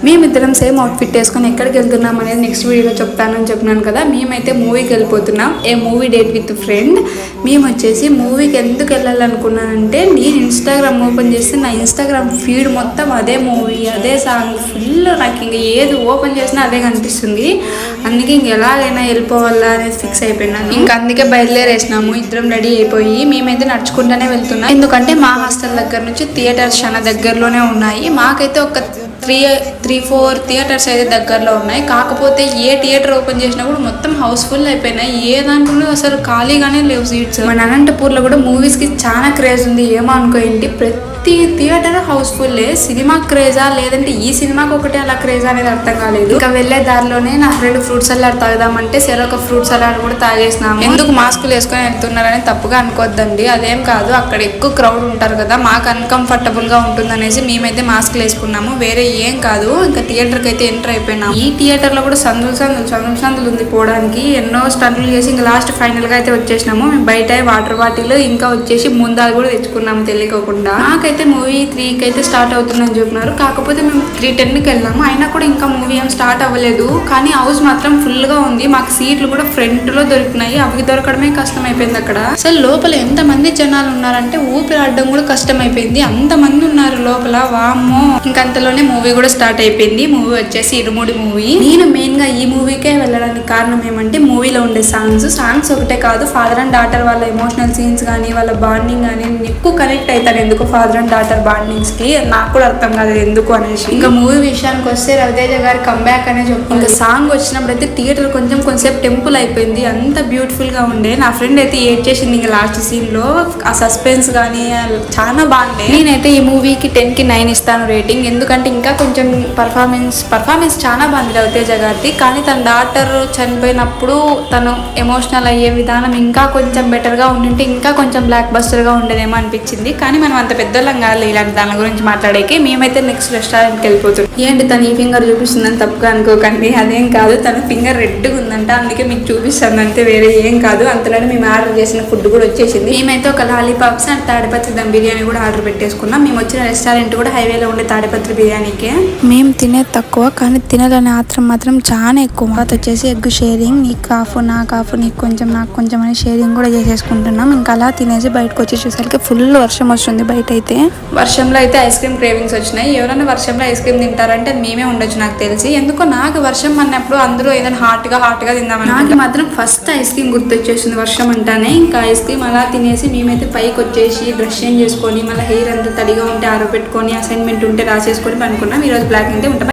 మేమిద్దరం same outfit వేసుకొని ఎక్కడికి వెళ్తున్నాం అనేది నెక్స్ట్ వీడియోలో చెప్తానని చెప్పినాను కదా. మేమైతే మూవీకి వెళ్ళిపోతున్నాం. ఏ మూవీ డేట్ విత్ ఫ్రెండ్. మేము వచ్చేసి మూవీకి ఎందుకు వెళ్ళాలనుకున్నానంటే, నేను ఇన్స్టాగ్రామ్ ఓపెన్ చేస్తే నా ఇన్స్టాగ్రామ్ ఫీడ్ మొత్తం అదే మూవీ, అదే సాంగ్, ఫుల్ నాకు ఇంక ఏది ఓపెన్ చేసినా అదే కనిపిస్తుంది. అందుకే ఇంక ఎలాగైనా వెళ్ళిపోవాలా అనేది ఫిక్స్ అయిపోయినాను. ఇంకా అందుకే బయలుదేరేసినాము. ఇద్దరం రెడీ అయిపోయి మేమైతే నడుచుకుంటూనే వెళ్తున్నాం. ఎందుకంటే మా హాస్టల్ దగ్గర నుంచి థియేటర్స్ చాలా దగ్గరలోనే ఉన్నాయి. మాకైతే ఒక 3-4 థియేటర్స్ అయితే దగ్గరలో ఉన్నాయి. కాకపోతే ఏ థియేటర్ ఓపెన్ చేసినా కూడా మొత్తం హౌస్ఫుల్ అయిపోయినాయి. ఏ దాంట్లో అసలు ఖాళీగానే లేవు సీట్స్. మన అనంతపూర్లో కూడా మూవీస్కి చాలా క్రేజ్ ఉంది. ఏమో అనుకోండి, ప్రతి థియేటర్ హౌస్ఫుల్లే. సినిమా క్రేజా లేదంటే ఈ సినిమాకి ఒకటే అలా క్రేజా అనేది అర్థం కాలేదు. ఇంకా వెళ్లే దారిలోనే నా ఫ్రెండ్ ఫ్రూట్ సలాడ్ తాగదామంటే ఒక ఫ్రూట్ సలాడ్ కూడా తాగేసినాము. ఎందుకు మాస్కులు వేసుకొని వెళ్తున్నారని తప్పుగా అనుకోద్దండి, అదేం కాదు. అక్కడ ఎక్కువ క్రౌడ్ ఉంటారు కదా, మాకు అన్కంఫర్టబుల్ గా ఉంటుంది అనేసి మేమైతే మాస్కులు వేసుకున్నాము. వేరే ఏం కాదు. ఇంకా థియేటర్కి అయితే ఎంటర్ అయిపోయినాము. ఈ థియేటర్ లో కూడా సందులు ఉంది పోవడానికి. ఎన్నో స్టంట్లు చేసి ఇంకా లాస్ట్ ఫైనల్ గా అయితే వచ్చేసినాము. మేము బయట వాటర్ బాటిల్ ఇంకా వచ్చేసి ముందాలు కూడా తెచ్చుకున్నాము తెలియకోకుండా. నాకైతే మూవీ 3కి అయితే స్టార్ట్ అవుతుందని చెప్పినారు. కాకపోతే మేము 3:10కి వెళ్ళాము. అయినా కూడా ఇంకా మూవీ ఏం స్టార్ట్ అవ్వలేదు. కానీ హౌస్ మాత్రం ఫుల్ గా ఉంది. మాకు సీట్లు కూడా ఫ్రంట్ లో దొరికినాయి. అవి దొరకడమే కష్టం అయిపోయింది అక్కడ. అసలు లోపల ఎంత మంది జనాలు ఉన్నారంటే ఊపిరాడడం కూడా కష్టం అయిపోయింది. అంత మంది ఉన్నారు లోపల. వామ్మో. ఇంకంతలోనే మూవీ కూడా స్టార్ట్ అయిపోయింది. మూవీ వచ్చేసి ఇరుముడి మూవీ. నేను మెయిన్ గా ఈ మూవీకే వెళ్ళడానికి కారణం ఏమంటే, మూవీలో ఉండే సాంగ్స్ ఒకటే కాదు, ఫాదర్ అండ్ డాటర్ వాళ్ళ ఎమోషనల్ సీన్స్ కానీ వాళ్ళ బాండింగ్ కానీ ఎక్కువ కనెక్ట్ అవుతాను. ఎందుకు ఫాదర్ అండ్ డాటర్ బాండింగ్స్ కి నాకు కూడా అర్థం కాదు ఎందుకు అనేసి. ఇంకా మూవీ విషయానికి వస్తే రవితేజ గారి కంబ్యాక్ అనే చెప్పాను. ఇంకా సాంగ్ వచ్చినప్పుడు అయితే థియేటర్ కొంచెంసేపు టెంపుల్ అయిపోయింది. అంత బ్యూటిఫుల్ గా ఉండే. నా ఫ్రెండ్ అయితే ఏడ్ చేసింది ఇంకా లాస్ట్ సీన్ లో. ఆ సస్పెన్స్ కానీ చాలా బాగుండే. నేనైతే ఈ మూవీకి 10కి 9 ఇస్తాను రేటింగ్. ఎందుకంటే ఇంకా కొంచెం పర్ఫార్మెన్స్ చాలా బాగుంది రవితేజ గారిది. కానీ తన డాటర్ చనిపోయినప్పుడు తను ఎమోషనల్ అయ్యే విధానం ఇంకా కొంచెం బెటర్ గా ఉండింటే ఇంకా కొంచెం బ్లాక్ బస్టర్ గా ఉండేదేమో అనిపించింది. కానీ మనం అంత పెద్దలం కాదు ఇలాంటి దాని గురించి మాట్లాడేకి. మేమైతే నెక్స్ట్ రెస్టారెంట్కి వెళ్ళిపోతున్నాం. ఏంటి తను ఈ ఫింగర్ చూపిస్తుందని తప్పుగా అనుకోకండి, అదేం కాదు. తన ఫింగర్ రెడ్గా ఉందంట, అందుకే మీకు చూపిస్తుంది అంతే, వేరే ఏం కాదు. అంతలోనే మేము ఆర్డర్ చేసిన ఫుడ్ కూడా వచ్చేసింది. మేమైతే ఒక లాలీపాప్స్ అండ్ తాడిపత్రి దమ్ బిర్యానీ కూడా ఆర్డర్ పెట్టేసుకున్నాం. మేము వచ్చిన రెస్టారెంట్ కూడా హైవేలో ఉండే తాడిపత్రి బిర్యానీకే. మేము తినే తక్కువ కానీ తినాలనే ఆత్రం మాత్రం చాలా ఎక్కువ. తర్వాత వచ్చేసి ఎగ్ షేరింగ్, నీకు హాఫ్ నాకు హాఫ్, నీకు కొంచెం నాకు కొంచెం అని షేరింగ్ కూడా చేసేసుకుంటున్నాం. ఇంకా అలా తినేసి బయటకు వచ్చి చూసరికి ఫుల్ వర్షం వస్తుంది. బయట అయితే వర్షంలో అయితే ఐస్ క్రీమ్ క్రేవింగ్స్ వచ్చినాయి. ఎవరైనా వర్షంలో ఐస్ క్రీమ్ తింటారంటే మేమే ఉండొచ్చు నాకు తెలిసి. ఎందుకో నాకు వర్షం అన్నప్పుడు అందరూ ఏదైనా హాట్ గా తిందామని. నాకు మాత్రం ఫస్ట్ ఐస్ క్రీమ్ గుర్తొచ్చేసింది వర్షం అంటానే. ఇంకా ఐస్ క్రీమ్ అలా తినేసి మేమైతే పైకి వచ్చేసి డ్రెస్ చేంజ్ చేసుకొని మళ్ళీ హెయిర్ అంతా తడిగా ఉంటే ఆరబెట్టుకొని అసైన్మెంట్ ఉంటే రాసేసుకొని పనుకున్నాం. ఈరోజు బ్లాక్ అయితే ఉంటాం.